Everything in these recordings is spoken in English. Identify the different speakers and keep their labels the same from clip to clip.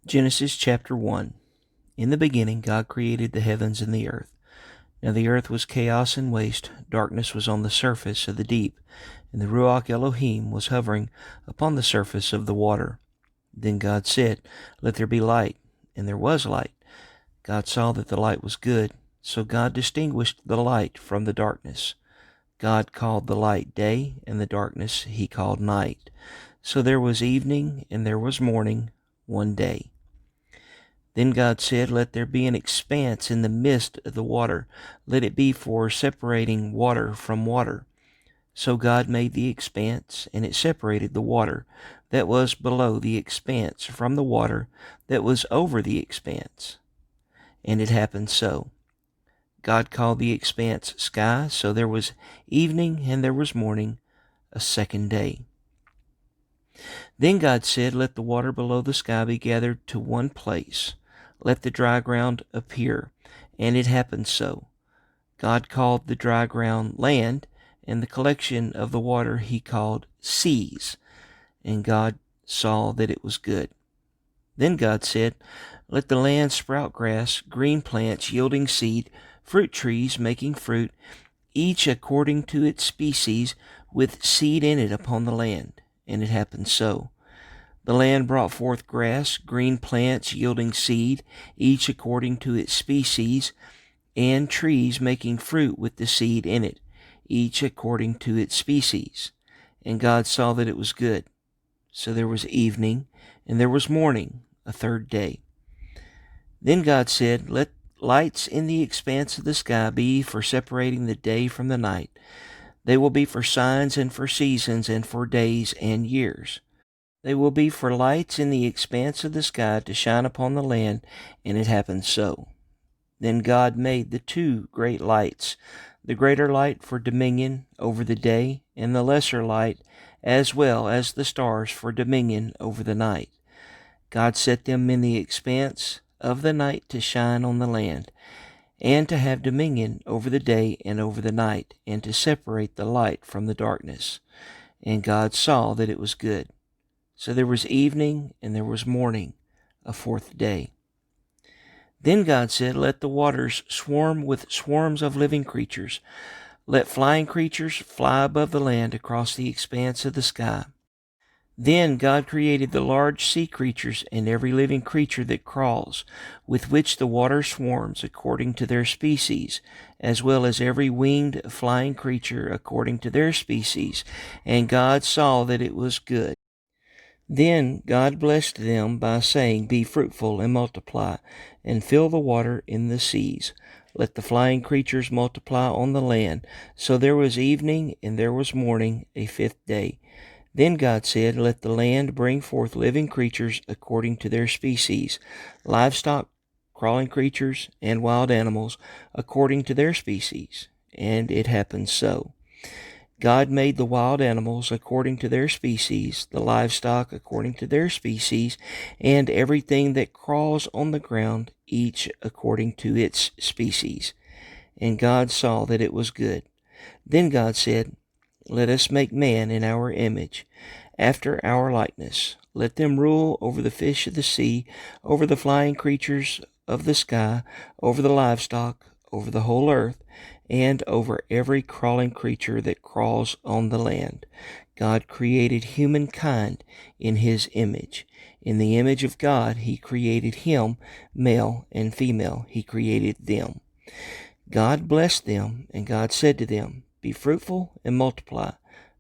Speaker 1: Genesis chapter 1. In the beginning God created the heavens and the earth. Now the earth was chaos and waste, darkness was on the surface of the deep, and the Ruach Elohim was hovering upon the surface of the water. Then God said, "Let there be light," and there was light. God saw that the light was good, so God distinguished the light from the darkness. God called the light day, and the darkness he called night. So there was evening and there was morning, one day. Then God said, "Let there be an expanse in the midst of the water. Let it be for separating water from water." So God made the expanse, and it separated the water that was below the expanse from the water that was over the expanse. And it happened so. God called the expanse sky, so there was evening and there was morning, a second day. Then God said, "Let the water below the sky be gathered to one place. Let the dry ground appear." And it happened so. God called the dry ground land, and the collection of the water he called seas. And God saw that it was good. Then God said, "Let the land sprout grass, green plants yielding seed, fruit trees making fruit, each according to its species, with seed in it upon the land." And it happened so. The land brought forth grass, green plants yielding seed, each according to its species, and trees making fruit with the seed in it, each according to its species. And God saw that it was good. So there was evening, and there was morning, a third day. Then God said, "Let lights in the expanse of the sky be for separating the day from the night. They will be for signs and for seasons and for days and years. They will be for lights in the expanse of the sky to shine upon the land." And it happened so. Then God made the two great lights, the greater light for dominion over the day, and the lesser light, as well as the stars for dominion over the night. God set them in the expanse of the night to shine on the land, and to have dominion over the day and over the night, and to separate the light from the darkness. And God saw that it was good. So there was evening and there was morning, a fourth day. Then God said, "Let the waters swarm with swarms of living creatures. Let flying creatures fly above the land across the expanse of the sky." Then God created the large sea creatures and every living creature that crawls, with which the water swarms according to their species, as well as every winged flying creature according to their species. And God saw that it was good. Then God blessed them by saying, "Be fruitful and multiply, and fill the water in the seas. Let the flying creatures multiply on the land." So there was evening and there was morning, a fifth day. Then God said, "Let the land bring forth living creatures according to their species, livestock, crawling creatures, and wild animals according to their species." And it happened so. God made the wild animals according to their species, the livestock according to their species, and everything that crawls on the ground, each according to its species. And God saw that it was good. Then God said, "Let us make man in our image, after our likeness. Let them rule over the fish of the sea, over the flying creatures of the sky, over the livestock, over the whole earth, and over every crawling creature that crawls on the land." God created humankind in his image. In the image of God he created him, male and female he created them. God blessed them, and God said to them, "Be fruitful and multiply,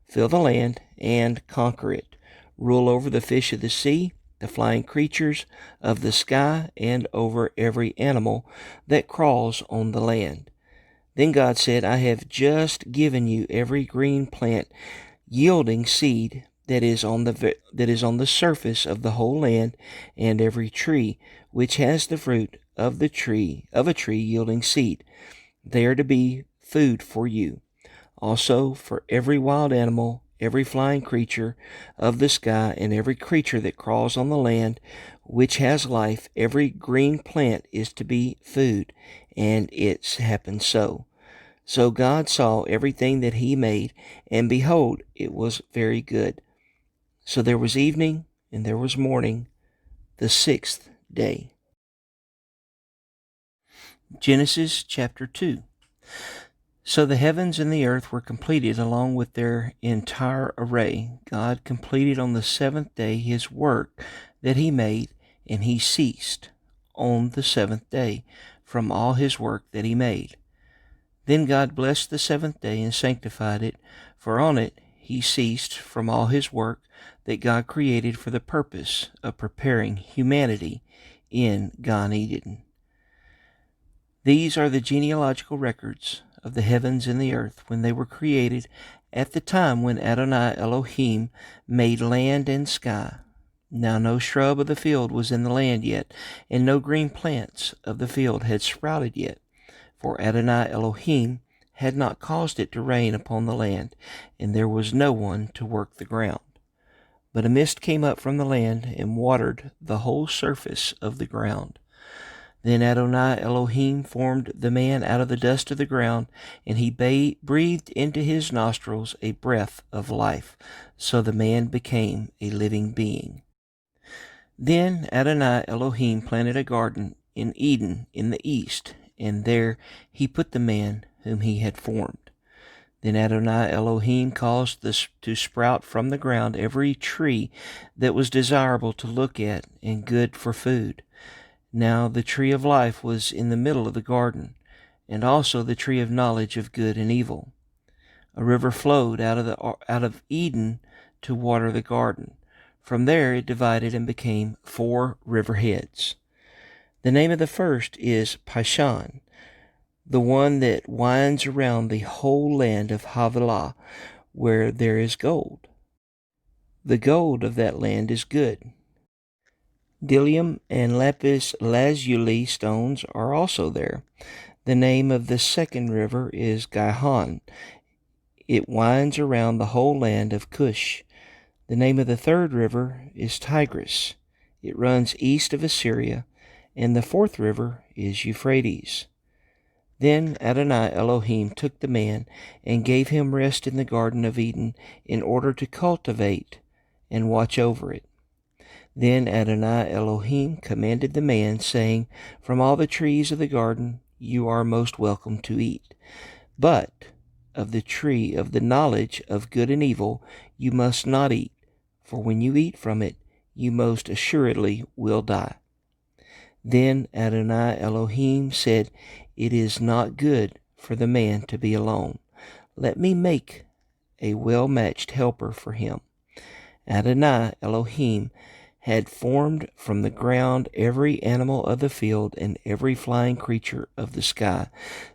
Speaker 1: fill the land and conquer it. Rule over the fish of the sea, the flying creatures of the sky, and over every animal that crawls on the land." Then God said, "I have just given you every green plant yielding seed that is on the surface of the whole land, and every tree which has the fruit of a tree yielding seed. They are to be food for you. Also for every wild animal, every flying creature of the sky, and every creature that crawls on the land, which has life, every green plant is to be food." And it happened so. So God saw everything that he made, and behold, it was very good. So there was evening and there was morning, the sixth day. Genesis chapter 2. So the heavens and the earth were completed along with their entire array. God completed on the seventh day his work that he made, and he ceased on the seventh day from all his work that he made. Then God blessed the seventh day and sanctified it, for on it he ceased from all his work that God created for the purpose of preparing humanity in Gan Eden. These are the genealogical records of the heavens and the earth when they were created at the time when Adonai Elohim made land and sky. Now no shrub of the field was in the land yet, and no green plants of the field had sprouted yet, for Adonai Elohim had not caused it to rain upon the land, and there was no one to work the ground. But a mist came up from the land and watered the whole surface of the ground. Then Adonai Elohim formed the man out of the dust of the ground, and he breathed into his nostrils a breath of life. So the man became a living being. Then Adonai Elohim planted a garden in Eden in the east, and there he put the man whom he had formed. Then Adonai Elohim caused to sprout from the ground every tree that was desirable to look at and good for food. Now the tree of life was in the middle of the garden, and also the tree of knowledge of good and evil. A river flowed out of Eden to water the garden. From there it divided and became 4 river heads. The name of the first is Pishon, the one that winds around the whole land of Havilah, where there is gold. The gold of that land is good. Bdellium and lapis lazuli stones are also there. The name of the second river is Gihon. It winds around the whole land of Cush. The name of the third river is Tigris. It runs east of Assyria. And the fourth river is Euphrates. Then Adonai Elohim took the man and gave him rest in the Garden of Eden in order to cultivate and watch over it. Then Adonai Elohim commanded the man, saying, From all the trees of the garden you are most welcome to eat, but of the tree of the knowledge of good and evil you must not eat, for when you eat from it you most assuredly will die. Then Adonai Elohim said, It is not good for the man to be alone. Let me make a well-matched helper for him. Adonai Elohim had formed from the ground every animal of the field and every flying creature of the sky.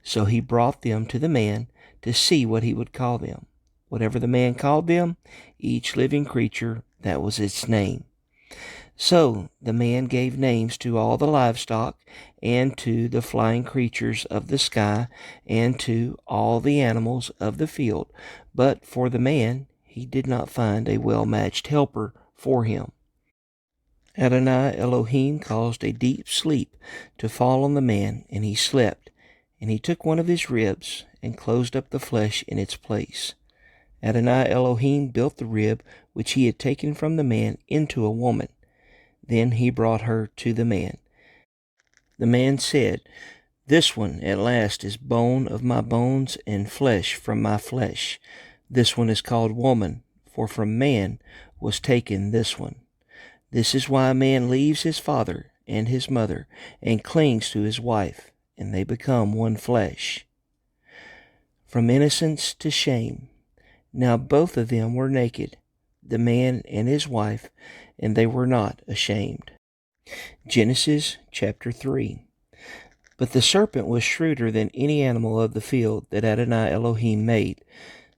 Speaker 1: So he brought them to the man to see what he would call them. Whatever the man called them, each living creature, that was its name. So the man gave names to all the livestock, and to the flying creatures of the sky, and to all the animals of the field. But for the man he did not find a well-matched helper for him. Adonai Elohim caused a deep sleep to fall on the man, and he slept. And he took one of his ribs and closed up the flesh in its place. Adonai Elohim built the rib which he had taken from the man into a woman. Then he brought her to the man. The man said, This one at last is bone of my bones and flesh from my flesh. This one is called woman, for from man was taken this one. This is why a man leaves his father and his mother and clings to his wife, and they become one flesh. From innocence to shame. Now both of them were naked, the man and his wife, and they were not ashamed. Genesis chapter 3. But the serpent was shrewder than any animal of the field that Adonai Elohim made.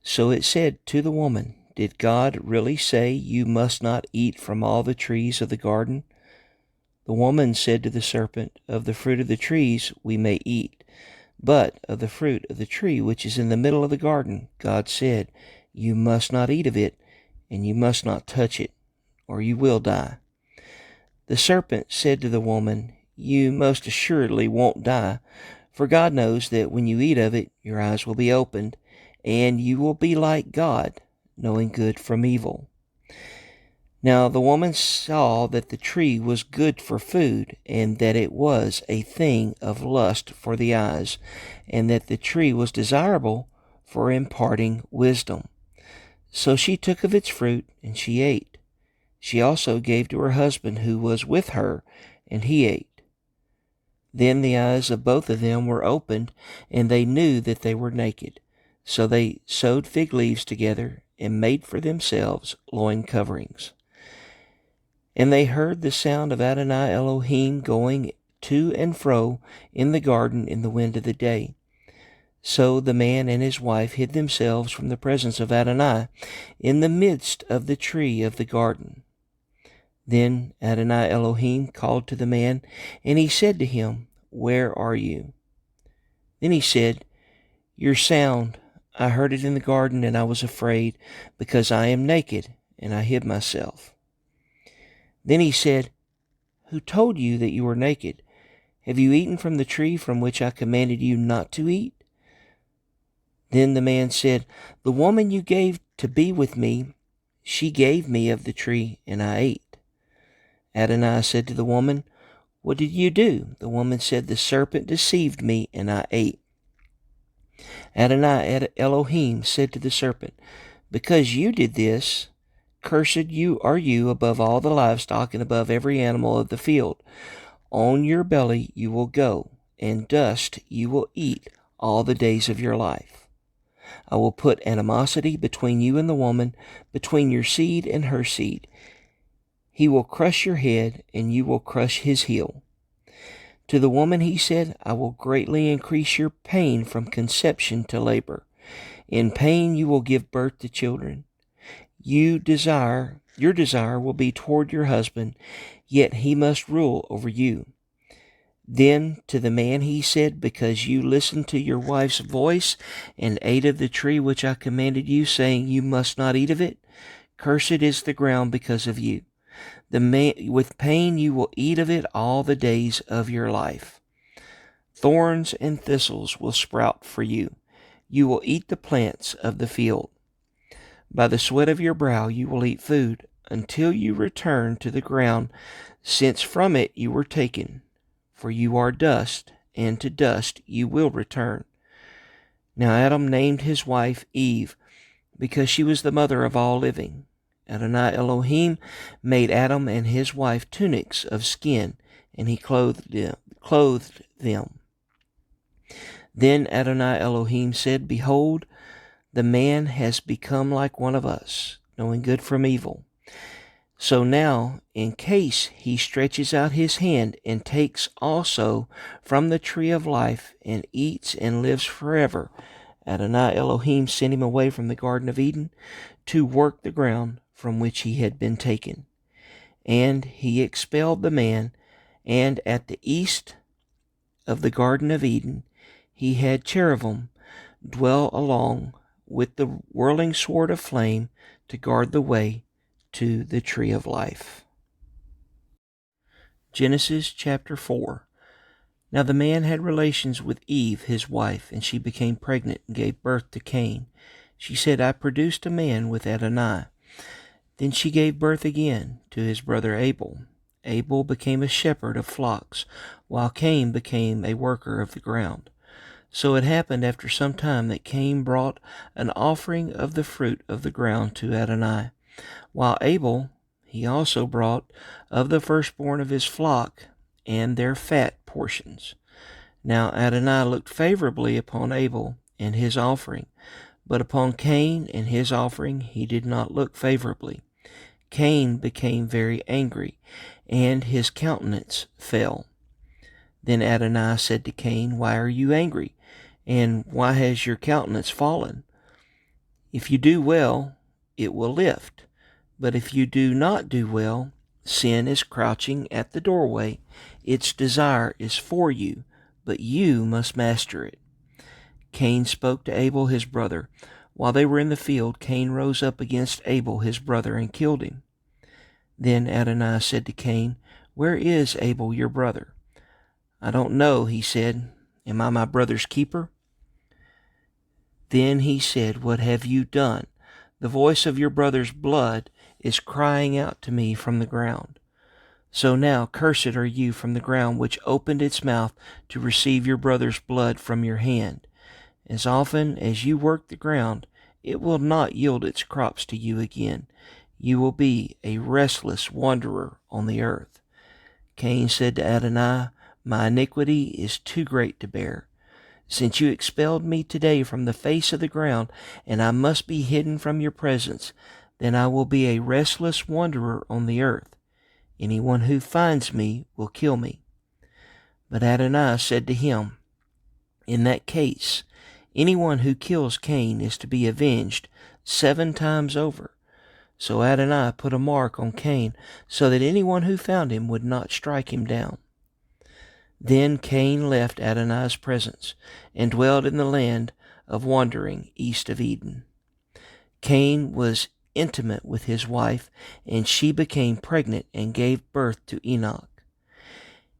Speaker 1: So it said to the woman, Did God really say you must not eat from all the trees of the garden? The woman said to the serpent, Of the fruit of the trees we may eat, but of the fruit of the tree which is in the middle of the garden, God said, You must not eat of it, and you must not touch it, or you will die. The serpent said to the woman, You most assuredly won't die, for God knows that when you eat of it, your eyes will be opened, and you will be like God, knowing good from evil. Now the woman saw that the tree was good for food, and that it was a thing of lust for the eyes, and that the tree was desirable for imparting wisdom. So she took of its fruit, and she ate. She also gave to her husband who was with her, and he ate. Then the eyes of both of them were opened, and they knew that they were naked. So they sewed fig leaves together, and made for themselves loin coverings. And they heard the sound of Adonai Elohim going to and fro in the garden in the wind of the day. So the man and his wife hid themselves from the presence of Adonai in the midst of the tree of the garden. Then Adonai Elohim called to the man, and he said to him, "Where are you?" Then he said, "Your sound, I heard it in the garden, and I was afraid, because I am naked, and I hid myself." Then he said, "Who told you that you were naked? Have you eaten from the tree from which I commanded you not to eat?" Then the man said, "The woman you gave to be with me, she gave me of the tree, and I ate." Adonai said to the woman, "What did you do?" The woman said, "The serpent deceived me, and I ate." Adonai Elohim said to the serpent, "Because you did this, cursed are you above all the livestock and above every animal of the field. On your belly you will go, and dust you will eat all the days of your life. I will put animosity between you and the woman, between your seed and her seed. He will crush your head, and you will crush his heel." To the woman he said, "I will greatly increase your pain from conception to labor. In pain you will give birth to children. Your desire will be toward your husband, yet he must rule over you." Then to the man he said, "Because you listened to your wife's voice and ate of the tree which I commanded you, saying, 'You must not eat of it,' cursed is the ground because of you. With pain you will eat of it all the days of your life. Thorns and thistles will sprout for you. You will eat the plants of the field. By the sweat of your brow you will eat food, until you return to the ground, since from it you were taken. For you are dust, and to dust you will return." Now Adam named his wife Eve, because she was the mother of all living. Adonai Elohim made Adam and his wife tunics of skin, and he clothed them. Then Adonai Elohim said, "Behold, the man has become like one of us, knowing good from evil. So now, in case he stretches out his hand and takes also from the tree of life and eats and lives forever." Adonai Elohim sent him away from the Garden of Eden to work the ground from which he had been taken. And he expelled the man, and at the east of the Garden of Eden he had cherubim dwell along with the whirling sword of flame to guard the way to the tree of life. Genesis chapter 4. Now the man had relations with Eve, his wife, and she became pregnant and gave birth to Cain. She said, "I produced a man with Adonai." Then she gave birth again to his brother Abel. Abel became a shepherd of flocks, while Cain became a worker of the ground. So it happened after some time that Cain brought an offering of the fruit of the ground to Adonai, while Abel he also brought of the firstborn of his flock and their fat portions. Now Adonai looked favorably upon Abel and his offering, but upon Cain and his offering he did not look favorably. Cain became very angry, and his countenance fell. Then Adonai said to Cain, "Why are you angry? And why has your countenance fallen? If you do well, it will lift. But if you do not do well, sin is crouching at the doorway. Its desire is for you, but you must master it." Cain spoke to Abel his brother. While they were in the field, Cain rose up against Abel his brother and killed him. Then Adonai said to Cain, "Where is Abel your brother?" "I don't know," he said. "Am I my brother's keeper?" Then he said, "What have you done? The voice of your brother's blood is crying out to me from the ground. So now cursed are you from the ground which opened its mouth to receive your brother's blood from your hand. As often as you work the ground, it will not yield its crops to you again. You will be a restless wanderer on the earth. Cain said to Adonai, My iniquity is too great to bear. Since you expelled me today from the face of the ground, and I must be hidden from your presence, then I will be a restless wanderer on the earth. Anyone who finds me will kill me. But Adonai said to him, In that case, anyone who kills Cain is to be avenged 7 times over. So Adonai put a mark on Cain, so that anyone who found him would not strike him down. Then Cain left Adonai's presence, and dwelled in the land of wandering east of Eden. Cain was intimate with his wife, and she became pregnant and gave birth to Enoch.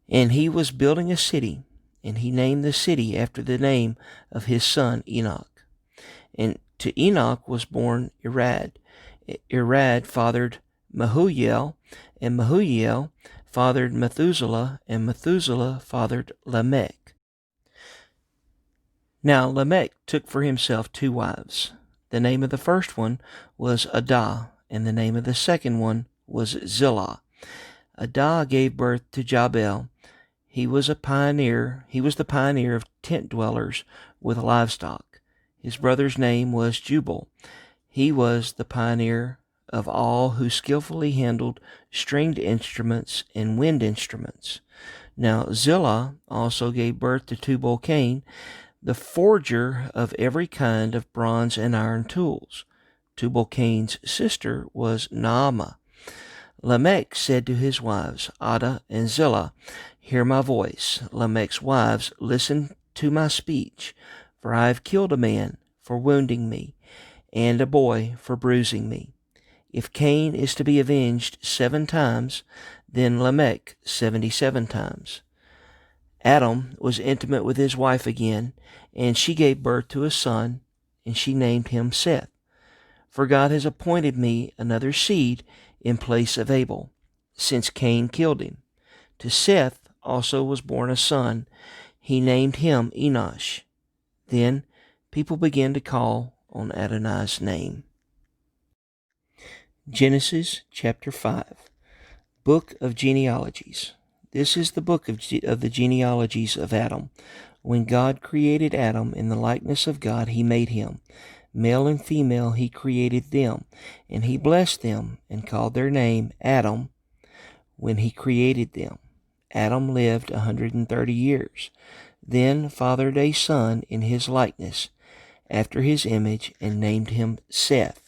Speaker 1: And he was building a city, and he named the city after the name of his son Enoch. And to Enoch was born Irad. Irad fathered Mehujael, and Mehujael fathered Methuselah, and Methuselah fathered Lamech. Now Lamech took for himself 2 wives. The name of the first one was Adah, and the name of the second one was Zillah. Adah gave birth to Jabal. He was the pioneer of tent dwellers with livestock. His brother's name was Jubal. He was the pioneer of all who skillfully handled stringed instruments and wind instruments. Now Zillah also gave birth to Tubal-Cain, the forger of every kind of bronze and iron tools. Tubal-Cain's sister was Naamah. Lamech said to his wives, Adah and Zillah, Hear my voice. Lamech's wives, listen to my speech. For I have killed a man for wounding me, and a boy for bruising me. If Cain is to be avenged 7 times, then Lamech 77 times. Adam was intimate with his wife again, and she gave birth to a son, and she named him Seth. For God has appointed me another seed in place of Abel, since Cain killed him. To Seth also was born a son. He named him Enosh. Then people began to call on Adonai's name. Genesis chapter 5, Book of Genealogies. This is the book of the genealogies of Adam. When God created Adam in the likeness of God, he made him. Male and female he created them, and he blessed them and called their name Adam when he created them. Adam lived 130 years, then fathered a son in his likeness, after his image, and named him Seth.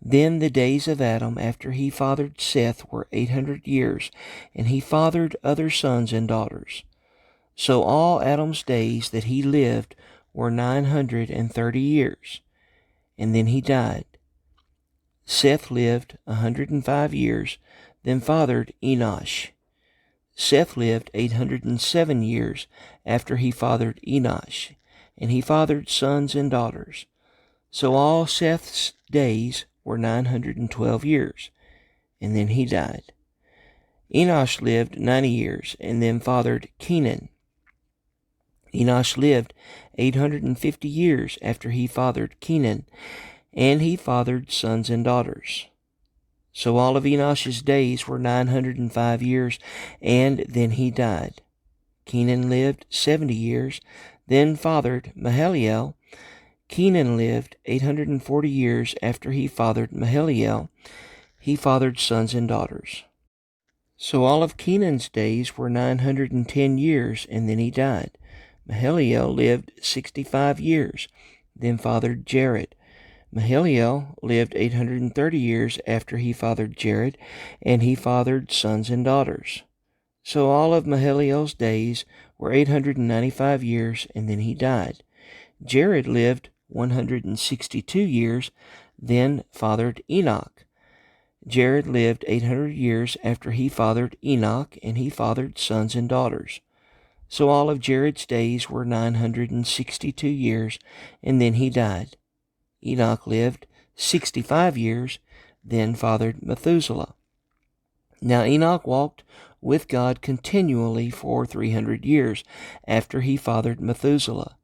Speaker 1: Then the days of Adam after he fathered Seth were 800 years, and he fathered other sons and daughters. So all Adam's days that he lived were 930 years, and then he died. Seth lived 105 years, then fathered Enosh. Seth lived 807 years after he fathered Enosh, and he fathered sons and daughters. So all Seth's days were 912 years, and then he died. Enosh lived 90 years, and then fathered Kenan. Enosh lived 850 years after he fathered Kenan, and he fathered sons and daughters. So all of Enosh's days were 905 years, and then he died. Kenan lived 70 years, then fathered Mahalalel. Kenan lived 840 years after he fathered Mahalalel. He fathered sons and daughters. So all of Kenan's days were 910 years, and then he died. Mahalalel lived 65 years, then fathered Jared. Mahalalel lived 830 years after he fathered Jared, and he fathered sons and daughters. So all of Mahalalel's days were 895 years, and then he died. Jared lived 162 years, then fathered Enoch. Jared lived 800 years after he fathered Enoch, and he fathered sons and daughters. So all of Jared's days were 962 years, and then he died. Enoch lived 65 years, then fathered Methuselah. Now Enoch walked with God continually for 300 years after he fathered Methuselah,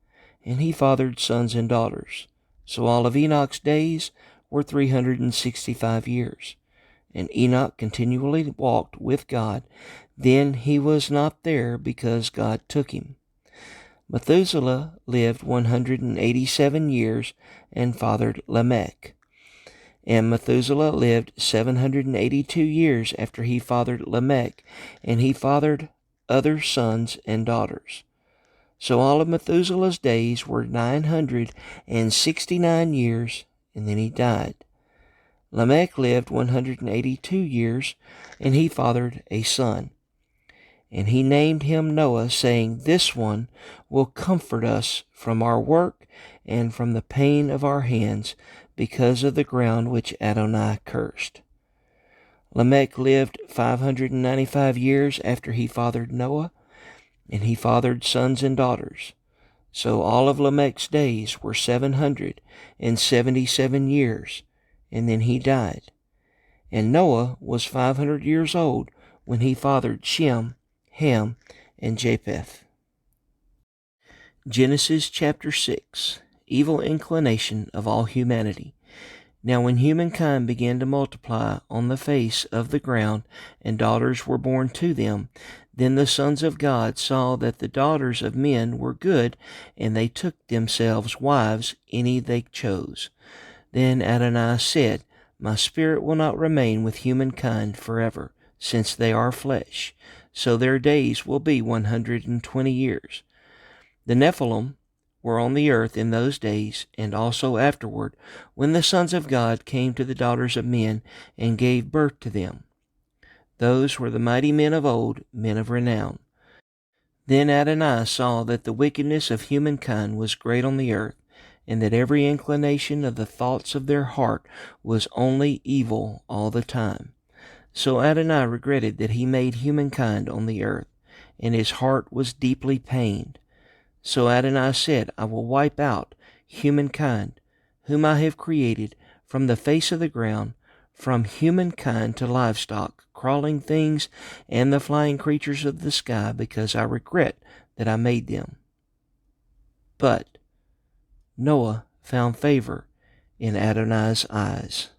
Speaker 1: and he fathered sons and daughters. So all of Enoch's days were 365 years. And Enoch continually walked with God. Then he was not there because God took him. Methuselah lived 187 years and fathered Lamech. And Methuselah lived 782 years after he fathered Lamech, and he fathered other sons and daughters. So all of Methuselah's days were 969 years, and then he died. Lamech lived 182 years, and he fathered a son. And he named him Noah, saying, This one will comfort us from our work and from the pain of our hands, because of the ground which Adonai cursed. Lamech lived 595 years after he fathered Noah, and he fathered sons and daughters. So all of Lamech's days were 777 years, and then he died. And Noah was 500 years old when he fathered Shem, Ham, and Japheth. Genesis chapter 6. Evil inclination of all humanity. Now when humankind began to multiply on the face of the ground, and daughters were born to them, then the sons of God saw that the daughters of men were good, and they took themselves wives, any they chose. Then Adonai said, My spirit will not remain with humankind forever, since they are flesh. So their days will be 120 years. The Nephilim were on the earth in those days, and also afterward, when the sons of God came to the daughters of men and gave birth to them. Those were the mighty men of old, men of renown. Then Adonai saw that the wickedness of humankind was great on the earth, and that every inclination of the thoughts of their heart was only evil all the time. So Adonai regretted that he made humankind on the earth, and his heart was deeply pained. So Adonai said, I will wipe out humankind, whom I have created, from the face of the ground, from humankind to livestock, crawling things, and the flying creatures of the sky, because I regret that I made them. But Noah found favor in Adonai's eyes.